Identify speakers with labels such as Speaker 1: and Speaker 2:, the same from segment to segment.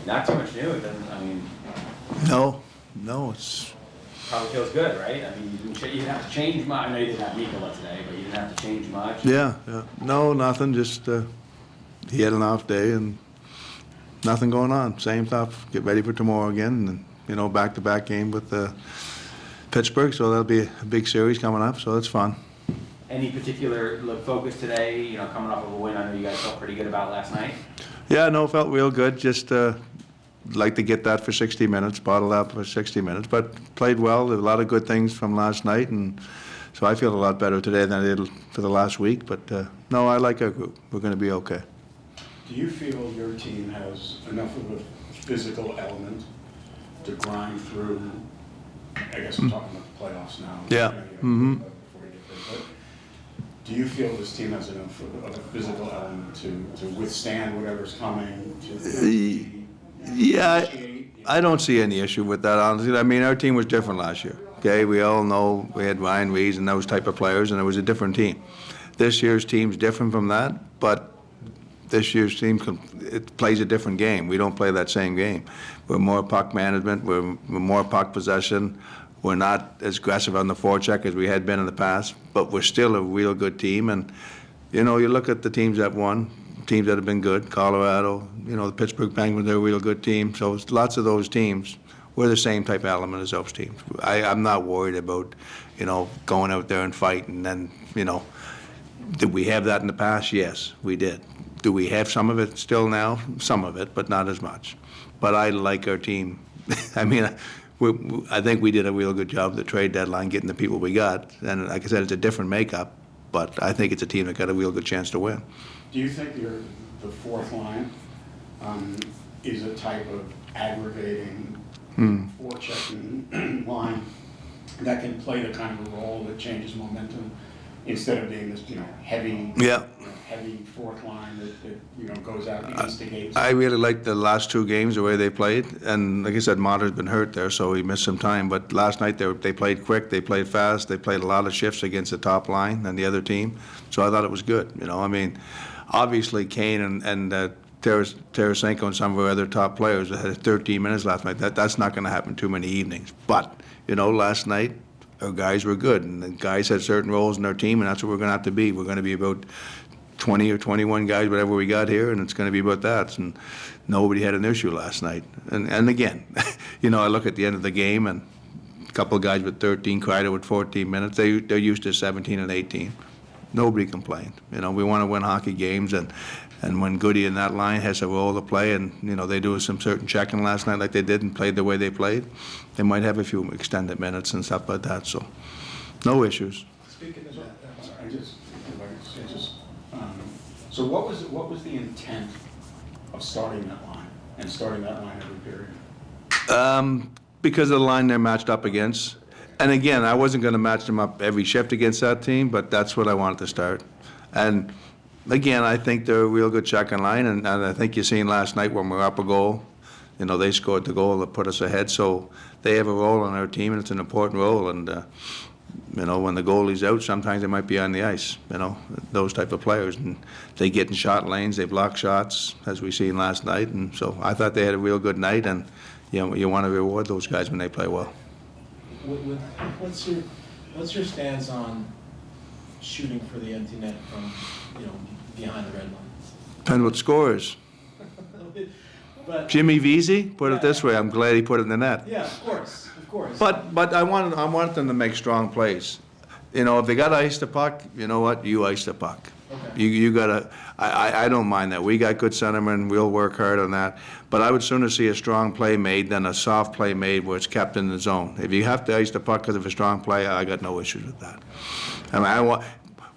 Speaker 1: Not too much new. It doesn't. I mean,
Speaker 2: No, it's
Speaker 1: probably feels good, right? I mean, you didn't have to change much. I know you didn't have Nikola today, but you didn't have to change much.
Speaker 2: yeah. No, nothing. Just he had an off day and nothing going on. Same stuff. Get ready for tomorrow again, and back-to-back game with Pittsburgh. So that'll be a big series coming up. So it's fun.
Speaker 1: Any particular focus today? Coming off of a win, I know you guys felt pretty good about last night.
Speaker 2: Yeah, no, felt real good. Just like to get that for 60 minutes, bottled up for 60 minutes. But played well. There were a lot of good things from last night, and so I feel a lot better today than I did for the last week. But no, I like our group. We're going to be okay.
Speaker 3: Do you feel your team has enough of a physical element to grind through? I guess I'm talking about the playoffs now.
Speaker 2: Yeah.
Speaker 3: Before we get there, but do you feel this team has enough of a physical element to withstand whatever's coming?
Speaker 2: Yeah, I don't see any issue with that, honestly. I mean, our team was different last year. Okay, we all know we had Ryan Reeves and those type of players, and it was a different team. This year's team's different from that, but this year's team it plays a different game. We don't play that same game. We're more puck management. We're more puck possession. We're not as aggressive on the forecheck as we had been in the past, but we're still a real good team. And you look at the teams that won, teams that have been good. Colorado, the Pittsburgh Penguins, they're a real good team. So it's lots of those teams. We're the same type of element as those teams. I'm not worried about, going out there and fighting. And did we have that in the past? Yes, we did. Do we have some of it still now? Some of it, but not as much. But I like our team. I mean, I think we did a real good job at the trade deadline getting the people we got. And like I said, it's a different makeup, but I think it's a team that got a real good chance to win.
Speaker 3: Do you think the fourth line is a type of aggravating forechecking line that can play the kind of role that changes momentum instead of being this heavy heavy fourth line that goes out and instigates?
Speaker 2: I really liked the last two games, the way they played. And like I said, Matter's been hurt there, so he missed some time. But last night they played quick, they played fast, they played a lot of shifts against the top line and the other team. So I thought it was good. I mean, obviously Kane and Tarasenko and some of our other top players had 13 minutes last night. That's not going to happen too many evenings. But, last night our guys were good, and the guys had certain roles in our team, and that's what we're going to have to be. We're going to be about 20 or 21 guys, whatever we got here, and it's going to be about that. And nobody had an issue last night. And again, I look at the end of the game, and a couple of guys with 13, Kreider with 14 minutes. They're used to 17 and 18. Nobody complained. We want to win hockey games, and when Goody in that line has a role to play, and they do some certain checking last night like they did and played the way they played, they might have a few extended minutes and stuff like that. So, no issues.
Speaker 3: Speaking of that, so what was the intent of starting that line and starting that line every period?
Speaker 2: Because of the line they're matched up against. And again, I wasn't going to match them up every shift against that team, but that's what I wanted to start. And again, I think they're a real good checking line, and I think you seen last night when we were up a goal, they scored the goal that put us ahead. So they have a role on our team, and it's an important role. And when the goalie's out, sometimes they might be on the ice. Those type of players, and they get in shot lanes, they block shots, as we seen last night. And so I thought they had a real good night, and you want to reward those guys when they play well.
Speaker 4: What's your stance on shooting for the empty net from behind the red line?
Speaker 2: Depends what score is.
Speaker 4: But
Speaker 2: Jimmy Vesey, put it this way, I'm glad he put it in the net.
Speaker 4: yeah, of course.
Speaker 2: But I want them to make strong plays. If they got to ice the puck, you know what? You ice the puck.
Speaker 4: Okay.
Speaker 2: You got to. I don't mind that. We got good centermen. We'll work hard on that. But I would sooner see a strong play made than a soft play made where it's kept in the zone. If you have to ice the puck because of a strong play, I got no issues with that. I want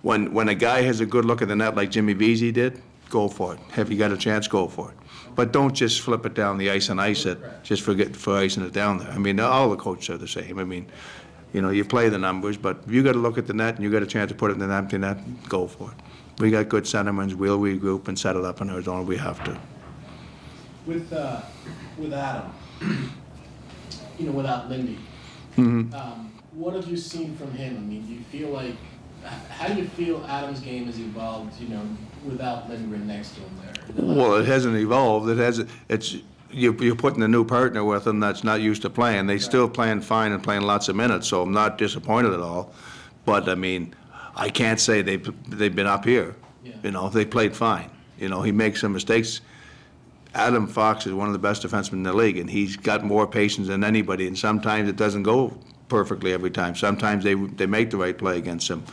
Speaker 2: when a guy has a good look at the net like Jimmy Vesey did, go for it. If you got a chance, go for it. But don't just flip it down the ice and ice it just for icing it down there. I mean, all the coaches are the same. I mean, you play the numbers, but if you got to look at the net and you got a chance to put it in an empty net, go for it. We got good centermen. We'll regroup and set it up in our zone if we have to.
Speaker 4: With Adam, without Lindy, what have you seen from him? I mean, do you feel like, how do you feel Adam's game has evolved, without Lindgren next to him there?
Speaker 2: Well, it hasn't evolved. It's you're putting a new partner with them that's not used to playing. They still playing fine and playing lots of minutes, so I'm not disappointed at all. But, I mean, I can't say they've been up here.
Speaker 4: Yeah.
Speaker 2: You know, they played fine. You know, he makes some mistakes. Adam Fox is one of the best defensemen in the league, and he's got more patience than anybody, and sometimes it doesn't go perfectly every time. Sometimes they make the right play against him.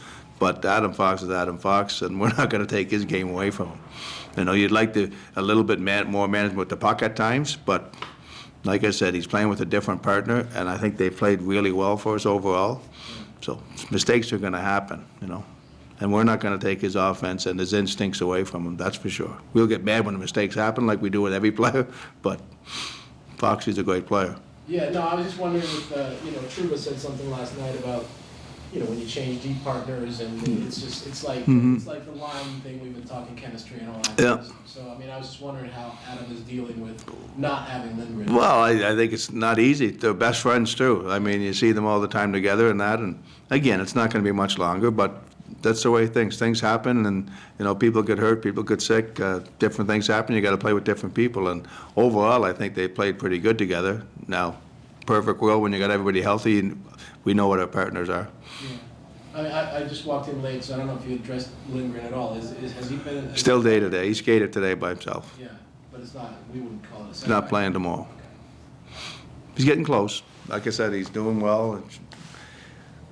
Speaker 2: But Adam Fox is Adam Fox, and we're not going to take his game away from him. You know, you'd like a little bit more management with the puck at times, but like I said, he's playing with a different partner, and I think they played really well for us overall. So mistakes are going to happen, you know. And we're not going to take his offense and his instincts away from him, that's for sure. We'll get mad when the mistakes happen, like we do with every player, but Foxy's a great player.
Speaker 4: Yeah, no, I was just wondering if, Trouba said something last night about, when you change deep partners and it's like the line thing, we've been talking chemistry and all that.
Speaker 2: Yeah.
Speaker 4: Kind of stuff. So, I mean, I was just wondering how Adam is dealing with not having Lindgren.
Speaker 2: Well, I think it's not easy. They're best friends, too. I mean, you see them all the time together and that, and again, it's not going to be much longer, but that's the way things happen, and, people get hurt, people get sick, different things happen, you got to play with different people, and overall, I think they played pretty good together. Now, perfect world, when you got everybody healthy, we know what our partners are.
Speaker 4: Yeah. I just walked in late, so I don't know if you addressed Lindgren at all. Has he been?
Speaker 2: Still day to day. He skated today by himself.
Speaker 4: Yeah, but it's not, we wouldn't call it a
Speaker 2: He's not playing tomorrow. He's getting close. Like I said, he's doing well.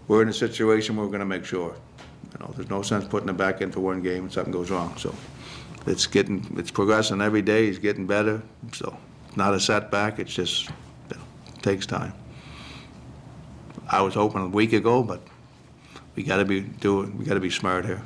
Speaker 2: We're in a situation where we're going to make sure. There's no sense putting him back in for one game and something goes wrong. So it's progressing every day. He's getting better. So it's not a setback. It's just it takes time. I was hoping a week ago, but we got to be smart here.